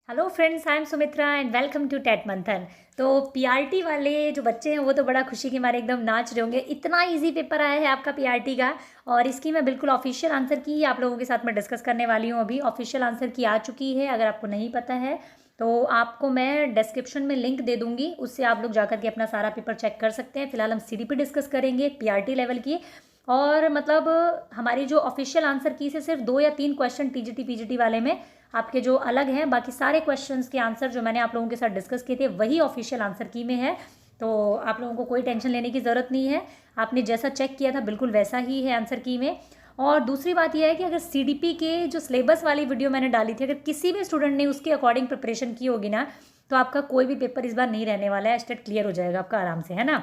Hello friends, I am Sumitra and welcome to TET Manthan. तो PRT वाले जो बच्चे हैं वो तो बड़ा खुशी के मारे एकदम नाच रहे होंगे। इतना इजी पेपर आया है आपका पीआरटी का, और इसकी मैं बिल्कुल ऑफिशियल आंसर की आप लोगों के साथ में डिस्कस करने वाली हूँ। अभी ऑफिशियल आंसर की आ चुकी है। अगर आपको नहीं पता है तो आपको मैं डिस्क्रिप्शन में लिंक दे दूँगी, उससे आप लोग जाकर के अपना सारा पेपर चेक कर सकते हैं। फिलहाल हम सीडीपी डिस्कस करेंगे पीआरटी लेवल की। और मतलब हमारी जो ऑफिशियल आंसर की से सिर्फ 2 या 3 क्वेश्चन टीजीटी पीजीटी वाले में आपके जो अलग हैं, बाकी सारे क्वेश्चंस के आंसर जो मैंने आप लोगों के साथ डिस्कस किए थे वही ऑफिशियल आंसर की में है। तो आप लोगों को कोई टेंशन लेने की ज़रूरत नहीं है। आपने जैसा चेक किया था बिल्कुल वैसा ही है आंसर की में। और दूसरी बात यह है कि अगर सीडीपी के जो सिलेबस वाली वीडियो मैंने डाली थी, अगर किसी भी स्टूडेंट ने उसके अकॉर्डिंग प्रिपरेशन की होगी ना, तो आपका कोई भी पेपर इस बार नहीं रहने वाला है। स्टेट क्लियर हो जाएगा आपका आराम से, है ना।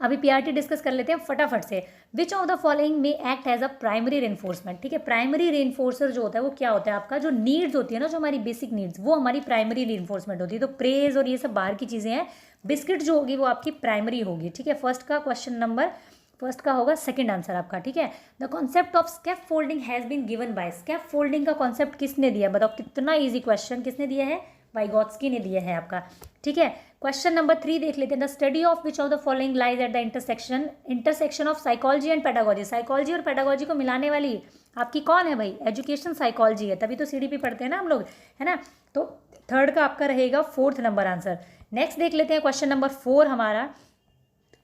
अभी पीआरटी डिस्कस कर लेते हैं फटाफट से। Which of the following may act as a primary reinforcement. ठीक है, प्राइमरी रेनफोर्सर जो होता है वो क्या होता है आपका, जो नीड्स होती है ना, जो हमारी बेसिक नीड्स, वो हमारी प्राइमरी रेनफोर्समेंट होती है। तो प्रेज और ये सब बाहर की चीज़ें हैं, बिस्किट जो होगी वो आपकी प्राइमरी होगी। ठीक है, फर्स्ट का होगा सेकंड आंसर आपका। ठीक है, the concept of scaffolding has been given by. Scaffolding का कॉन्सेप्ट किसने दिया, बताओ कितना ईजी क्वेश्चन, किसने दिया है, वाइगॉत्स्की ने दिया है आपका। ठीक है, क्वेश्चन नंबर 3 देख लेते हैं। The study of which of the following lies at the intersection of psychology and pedagogy. Psychology और पेडागोजी को मिलाने वाली आपकी कौन है भाई, एजुकेशन साइकोलॉजी है, तभी तो सीडीपी पढ़ते हैं ना हम लोग, है ना। तो थर्ड का आपका रहेगा 4th नंबर आंसर। नेक्स्ट देख लेते हैं क्वेश्चन नंबर 4 हमारा।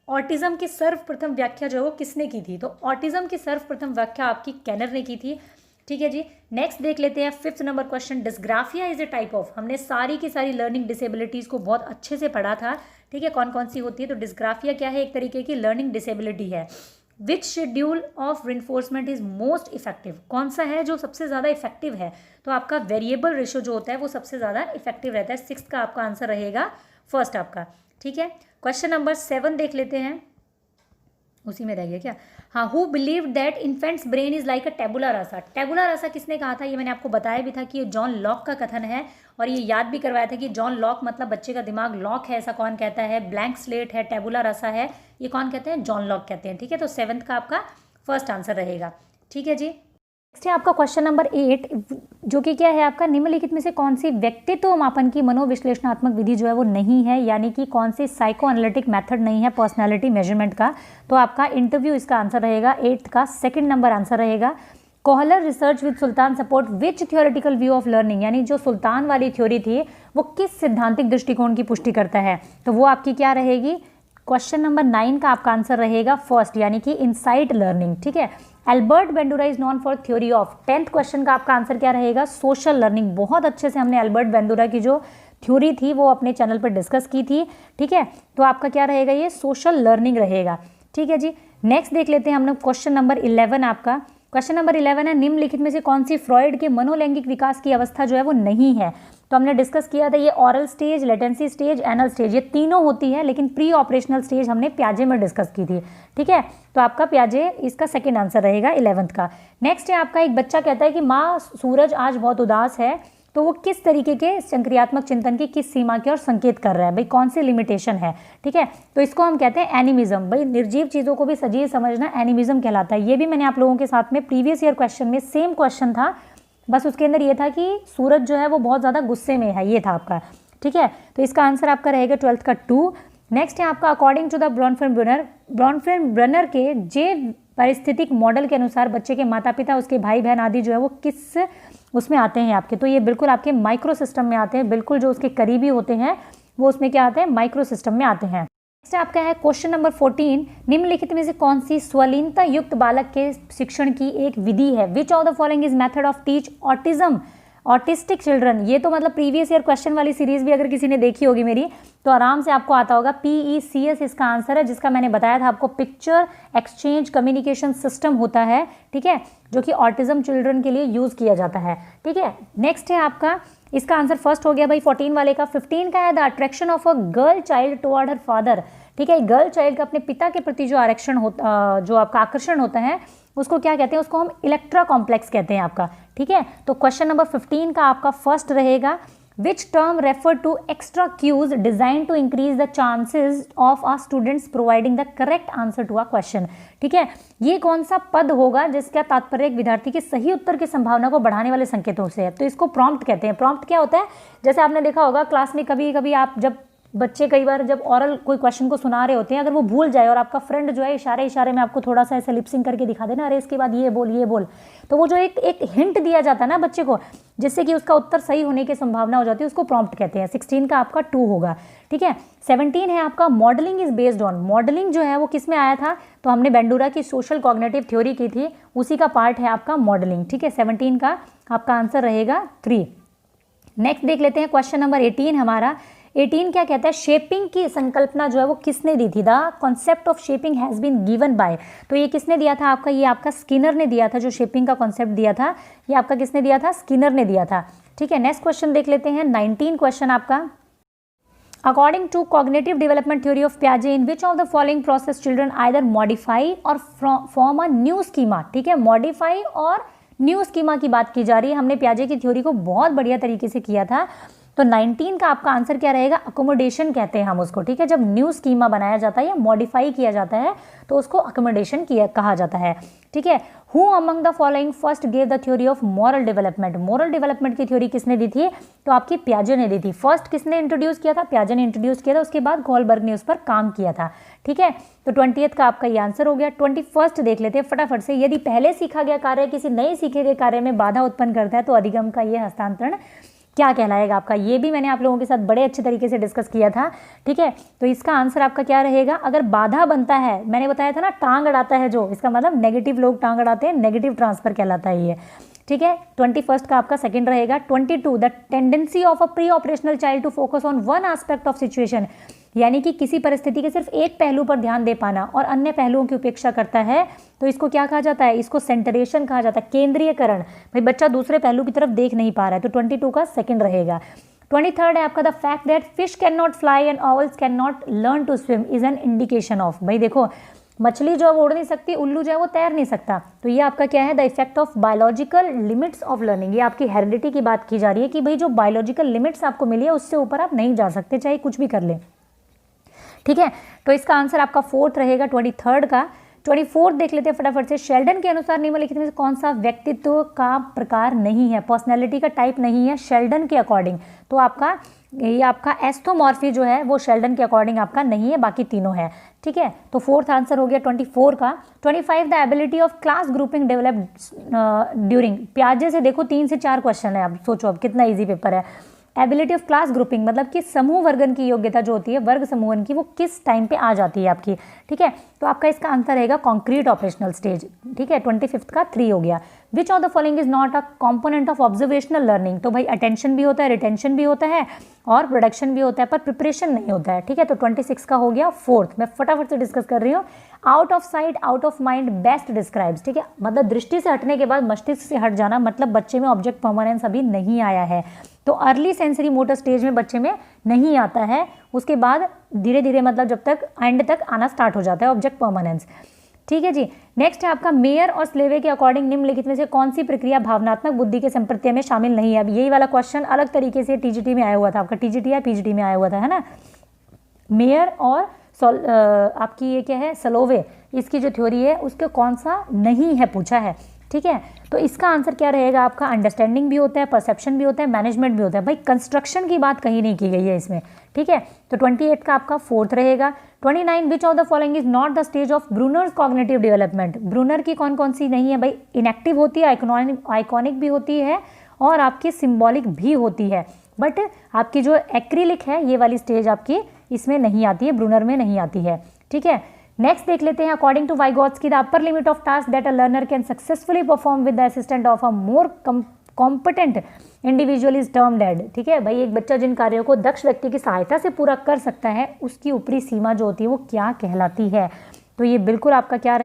ऑटिज्म की सर्वप्रथम व्याख्या जो है वो किसने की थी, तो ऑटिज्म की सर्वप्रथम व्याख्या आपकी कैनर ने की थी। ठीक है जी, नेक्स्ट देख लेते हैं 5th number question. Dysgraphia is a type of. हमने सारी की सारी लर्निंग डिसेबिलिटीज़ को बहुत अच्छे से पढ़ा था। ठीक है, कौन कौन सी होती है, तो डिस्ग्राफिया क्या है, एक तरीके की लर्निंग डिसेबिलिटी है। Which schedule of reinforcement is most effective. कौन सा है जो सबसे ज़्यादा इफेक्टिव है, तो आपका वेरिएबल रेशो जो होता है वो सबसे ज़्यादा इफेक्टिव रहता है। 6th का आपका आंसर रहेगा फर्स्ट आपका। ठीक है, क्वेश्चन नंबर 7 देख लेते हैं, उसी में रह गया क्या। हाँ, who believe that infants brain is like a tabula rasa. Tabula rasa किसने कहा था, ये मैंने आपको बताया भी था कि ये जॉन लॉक का कथन है, और ये याद भी करवाया था कि जॉन लॉक मतलब बच्चे का दिमाग लॉक है, ऐसा कौन कहता है, ब्लैंक स्लेट है, टेबुला रासा है, ये कौन कहते हैं, जॉन लॉक कहते हैं। ठीक है, तो 7th का आपका फर्स्ट आंसर रहेगा। ठीक है जी, नेक्स्ट है आपका क्वेश्चन नंबर 8, जो कि क्या है आपका, निम्नलिखित में से कौन सी व्यक्तित्व मापन की मनोविश्लेषणात्मक विधि जो है वो नहीं है, यानी कि कौन सी साइको एनालिटिक मेथड नहीं है पर्सनालिटी मेजरमेंट का। तो आपका इंटरव्यू इसका आंसर रहेगा 8th का सेकंड नंबर आंसर रहेगा। Kohler research with Sultan support which theoretical view of learning, यानी जो सुल्तान वाली थ्योरी थी वो किस सिद्धांतिक दृष्टिकोण की पुष्टि करता है, तो वो आपकी क्या रहेगी, क्वेश्चन नंबर 9 का आपका आंसर रहेगा फर्स्ट, यानी कि इनसाइट लर्निंग। ठीक है, Albert Bandura is known for theory of. 10th question का आपका आंसर क्या रहेगा, सोशल लर्निंग। बहुत अच्छे से हमने एल्बर्ट बेंडूरा की जो थ्योरी थी वो अपने चैनल पर डिस्कस की थी। ठीक है, तो आपका क्या रहेगा, ये सोशल लर्निंग रहेगा। ठीक है जी, नेक्स्ट देख लेते हैं हम लोग क्वेश्चन नंबर 11 आपका। क्वेश्चन नंबर 11 है, निम्नलिखित में से कौन सी फ्रॉइड के मनोलैंगिक विकास की अवस्था जो है वो नहीं है। तो हमने डिस्कस किया था ये oral stage, latency stage, anal stage, ये तीनों होती है, लेकिन प्री ऑपरेशनल स्टेज हमने प्याजे में डिस्कस की थी। ठीक है, तो आपका प्याजे इसका सेकंड आंसर रहेगा 11th का। नेक्स्ट है आपका, एक बच्चा कहता है कि माँ सूरज आज बहुत उदास है, तो वो किस तरीके के संक्रियात्मक चिंतन की किस सीमा की ओर संकेत कर रहा है, भाई कौन सी लिमिटेशन है। ठीक है, तो इसको हम कहते हैं एनिमिज्म। भाई निर्जीव चीज़ों को भी सजीव समझना एनिमिज्म कहलाता है। ये भी मैंने आप लोगों के साथ में प्रीवियस ईयर क्वेश्चन में सेम क्वेश्चन था, बस उसके अंदर ये था कि सूरज जो है वो बहुत ज़्यादा गुस्से में है, ये था आपका। ठीक है, तो इसका आंसर आपका रहेगा 12th का 2। नेक्स्ट है आपका, अकॉर्डिंग टू द ब्रॉनफेन ब्रनर के जे पारिस्थितिक मॉडल के अनुसार बच्चे के माता पिता, उसके भाई बहन आदि जो है वो किस उसमें आते हैं आपके, तो ये बिल्कुल आपके माइक्रो सिस्टम में आते हैं। बिल्कुल जो उसके करीबी होते हैं वो उसमें क्या आते हैं, माइक्रो सिस्टम में आते हैं। नेक्स्ट आपका है क्वेश्चन नंबर 14, निम्नलिखित में से कौन सी स्वलीनता युक्त बालक के शिक्षण की एक विधि है। विच of the following is method of teach autism autistic children. ये तो मतलब प्रीवियस ईयर क्वेश्चन वाली सीरीज भी अगर किसी ने देखी होगी मेरी, तो आराम से आपको आता होगा। PECS इसका आंसर है, जिसका मैंने बताया था आपको, पिक्चर एक्सचेंज कम्युनिकेशन सिस्टम होता है। ठीक है, जो कि ऑटिज्म चिल्ड्रन के लिए यूज किया जाता है। ठीक है, नेक्स्ट है आपका, इसका आंसर फर्स्ट हो गया भाई 14 वाले का। 15 का है, the attraction of a girl child toward her father. ठीक है, गर्ल चाइल्ड का अपने पिता के प्रति जो आरक्षण होता, जो आपका आकर्षण होता है, उसको क्या कहते हैं, उसको हम इलेक्ट्रा कॉम्प्लेक्स कहते हैं आपका। ठीक है, तो क्वेश्चन नंबर 15 का आपका फर्स्ट रहेगा। Which term refer to extra cues design to increase the chances of our students providing the correct answer to a question. ठीक है, ये कौन सा पद होगा जिसका तात्पर्य एक विद्यार्थी के सही उत्तर की संभावना को बढ़ाने वाले संकेतों से है? तो इसको प्रॉम्प्ट कहते हैं। प्रॉम्प्ट क्या होता है? जैसे आपने देखा होगा क्लास में कभी कभी आप जब बच्चे कई बार जब ऑरल कोई क्वेश्चन को सुना रहे होते हैं, अगर वो भूल जाए और आपका फ्रेंड जो है इशारे इशारे में आपको थोड़ा सा ऐसे लिपसिंग करके दिखा देना, अरे इसके बाद ये बोल, तो वो जो एक हिंट दिया जाता है ना बच्चे को, जिससे कि उसका उत्तर सही होने की संभावना हो जाती है, उसको प्रॉम्प्ट कहते हैं। 16 का आपका 2 होगा। ठीक है, 17 है आपका modelling is based on. Modelling जो है वो किस में आया था? तो हमने बेंडूरा की सोशल कॉग्निटिव थ्योरी की थी, उसी का पार्ट है आपका मॉडलिंग। ठीक है, 17 का आपका आंसर रहेगा 3। नेक्स्ट देख लेते हैं क्वेश्चन नंबर 18 हमारा। 18 क्या कहता है? शेपिंग की संकल्पना जो है वो किसने दी थी? The concept of shaping has been given by. तो ये किसने दिया था आपका? ये आपका स्किनर ने दिया था। जो शेपिंग का कॉन्सेप्ट दिया था ये आपका किसने दिया था? स्किनर ने दिया था। ठीक है, नेक्स्ट क्वेश्चन देख लेते हैं 19 क्वेश्चन आपका। According to cognitive development theory of पियाजे, in which of the following process children either modify or form a new schema. ठीक है, मॉडिफाई और न्यू स्कीमा की बात की जा रही है। हमने पियाजे की थ्योरी को बहुत बढ़िया तरीके से किया था। तो 19 का आपका आंसर क्या रहेगा? अकोमोडेशन कहते हैं हम उसको। ठीक है, जब न्यू स्कीमा बनाया जाता है या मॉडिफाई किया जाता है तो उसको अकोमोडेशन कहा जाता है। ठीक है, who among the following first gave the theory of moral development. Moral development की थ्योरी किसने दी थी? तो आपकी पियाजे ने दी थी। फर्स्ट किसने इंट्रोड्यूस किया था? पियाजे ने इंट्रोड्यूस किया था, उसके बाद गोलबर्ग ने उस पर काम किया था। ठीक है, तो 20th का आपका ये आंसर हो गया। 21st देख लेते हैं फटाफट से। यदि पहले सीखा गया कार्य किसी नए सीखे गए कार्य में बाधा उत्पन्न करता है तो अधिगम का ये हस्तांतरण क्या कहलाएगा आपका? ये भी मैंने आप लोगों के साथ बड़े अच्छे तरीके से डिस्कस किया था। ठीक है, तो इसका आंसर आपका क्या रहेगा? अगर बाधा बनता है, मैंने बताया था ना टांग अड़ाता है जो, इसका मतलब नेगेटिव लोग टांग अड़ाते हैं, नेगेटिव ट्रांसफर कहलाता है ये। ठीक है, 21st का आपका सेकंड रहेगा। 22 the tendency of a pre operational child to focus on one aspect of situation, यानी कि किसी परिस्थिति के सिर्फ एक पहलू पर ध्यान दे पाना और अन्य पहलुओं की उपेक्षा करता है, तो इसको क्या कहा जाता है? इसको सेंटरेशन कहा जाता है, केंद्रीयकरण। भाई बच्चा दूसरे पहलू की तरफ देख नहीं पा रहा है, तो 22 का सेकंड रहेगा। 23rd है आपका the fact that fish can not fly and owls can not learn to swim is an indication of. भाई देखो, मछली जो है वो उड़ नहीं सकती, उल्लू जो है वो तैर नहीं सकता, तो ये आपका क्या है? The effect of biological limits of learning. ये आपकी हेरिडिटी की बात की जा रही है कि भाई जो बायोलॉजिकल लिमिट्स आपको मिली है उससे ऊपर आप नहीं जा सकते, चाहे कुछ भी कर ले। ठीक है, तो इसका आंसर आपका 4th रहेगा 23rd का। 24th देख लेते हैं फटाफट से। शेल्डन के अनुसार निम्नलिखित में से कौन सा व्यक्तित्व का प्रकार नहीं है, पर्सनैलिटी का टाइप नहीं है शेल्डन के अकॉर्डिंग? तो आपका ये आपका एस्थोमॉर्फी जो है वो शेल्डन के अकॉर्डिंग आपका नहीं है, बाकी तीनों है। ठीक है, तो 4th आंसर हो गया 24 का। 25 the ability of class grouping developed during. पियाजे से देखो 3 से 4 क्वेश्चन है, आप सोचो अब कितना ईजी पेपर है। एबिलिटी ऑफ क्लास ग्रुपिंग मतलब कि समूह वर्गन की योग्यता जो होती है, वर्ग समूहन की, वो किस टाइम पे आ जाती है आपकी? ठीक है, तो आपका इसका आंसर रहेगा कॉन्क्रीट ऑपरेशनल स्टेज। ठीक है, 25th का 3 हो गया। विच of the following is not a component of observational learning. तो भाई अटेंशन भी होता है, रिटेंशन भी होता है और प्रोडक्शन भी होता है, पर प्रिपरेशन नहीं होता है। ठीक है, तो 26 का हो गया 4th। मैं फटाफट से डिस्कस कर रही हूँ। Out of sight out of mind best describes. ठीक है, मतलब दृष्टि से हटने के बाद मस्तिष्क से हट जाना, मतलब बच्चे में ऑब्जेक्ट परमानेंस अभी नहीं आया है, तो अर्ली सेंसरी मोटर स्टेज में बच्चे में नहीं आता है, उसके बाद धीरे धीरे मतलब जब तक एंड तक आना स्टार्ट हो जाता है ऑब्जेक्ट परमानेंस। ठीक है जी, नेक्स्ट है आपका मेयर और स्लेवे के अकॉर्डिंग निम्नलिखित में से कौन सी प्रक्रिया भावनात्मक बुद्धि के संप्रत्यय में शामिल नहीं है? अब यही वाला क्वेश्चन अलग तरीके से टीजीटी में आया हुआ था, आपका टीजीटी या पीजीटी में आया हुआ था, है ना। मेयर और आपकी ये क्या है, सलोवे, इसकी जो थ्योरी है उसके कौन सा नहीं है पूछा है। ठीक है, तो इसका आंसर क्या रहेगा आपका? अंडरस्टैंडिंग भी होता है, परसेप्शन भी होता है, मैनेजमेंट भी होता है। भाई कंस्ट्रक्शन की बात कहीं नहीं की गई है इसमें। ठीक है, तो 28 का आपका 4th रहेगा। 29 which of the following is not the stage of Bruner's cognitive development. Bruner की कौन कौन सी नहीं है? भाई इनएक्टिव होती है, आइकॉनिक भी होती है और आपकी सिम्बॉलिक भी होती है, बट आपकी जो एक्रिलिक है ये वाली स्टेज आपकी इसमें नहीं आती है, ब्रूनर में नहीं आती है। ठीक है, नेक्स्ट देख लेते हैं। According to Vygotsky the upper limit of task that a learner can successfully perform with the assistant of a more competent individual is termed एड। ठीक है भाई, एक बच्चा जिन कार्यों को दक्ष व्यक्ति की सहायता से पूरा कर सकता है उसकी ऊपरी सीमा जो होती है वो क्या कहलाती है? तो ये बिल्कुल आपका क्या,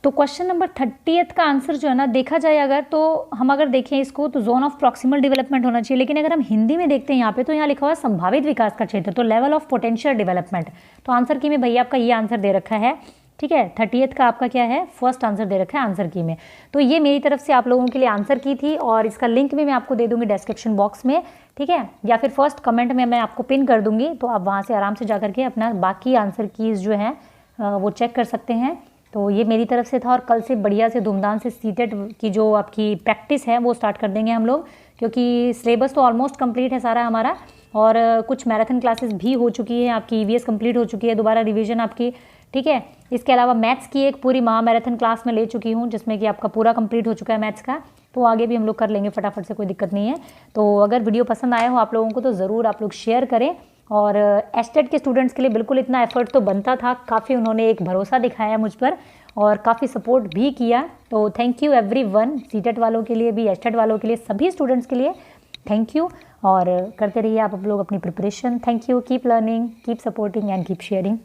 तो क्वेश्चन नंबर 30th का आंसर जो है ना, देखा जाए अगर तो हम अगर देखें इसको तो जोन ऑफ प्रॉक्सिमल डेवलपमेंट होना चाहिए, लेकिन अगर हम हिंदी में देखते हैं यहाँ पे तो यहाँ लिखा हुआ है संभावित विकास का क्षेत्र, तो लेवल ऑफ पोटेंशियल डेवलपमेंट। तो आंसर की में भैया आपका ये आंसर दे रखा है ठीक है। 30th का आपका क्या है, फर्स्ट आंसर दे रखा है आंसर की में। तो ये मेरी तरफ से आप लोगों के लिए आंसर की थी, और इसका लिंक भी मैं आपको दे दूंगी डिस्क्रिप्शन बॉक्स में, ठीक है, या फिर फर्स्ट कमेंट में मैं आपको पिन कर दूंगी, तो आप वहाँ से आराम से जा करके अपना बाकी आंसर कीज़ जो हैं वो चेक कर सकते हैं। तो ये मेरी तरफ से था, और कल से बढ़िया से धूमधाम से सीटेट की जो आपकी प्रैक्टिस है वो स्टार्ट कर देंगे हम लोग, क्योंकि सिलेबस तो ऑलमोस्ट कंप्लीट है सारा हमारा, और कुछ मैराथन क्लासेस भी हो चुकी है आपकी, ईवीएस कंप्लीट हो चुकी है, दोबारा रिवीजन आपकी, ठीक है। इसके अलावा मैथ्स की एक पूरी महा मैराथन क्लास में ले चुकी हूँ, जिसमें कि आपका पूरा कंप्लीट हो चुका है मैथ्स का, तो आगे भी हम लोग कर लेंगे फटाफट से, कोई दिक्कत नहीं है। तो अगर वीडियो पसंद आया हो आप लोगों को तो ज़रूर आप लोग शेयर करें, और एस्टेट के स्टूडेंट्स के लिए बिल्कुल इतना एफर्ट तो बनता था, काफ़ी उन्होंने एक भरोसा दिखाया मुझ पर और काफ़ी सपोर्ट भी किया। तो थैंक यू एवरीवन, सीटेट वालों के लिए भी, एस्टेट वालों के लिए, सभी स्टूडेंट्स के लिए थैंक यू, और करते रहिए आप लोग अपनी preparation. Thank you, keep learning, keep supporting and keep sharing.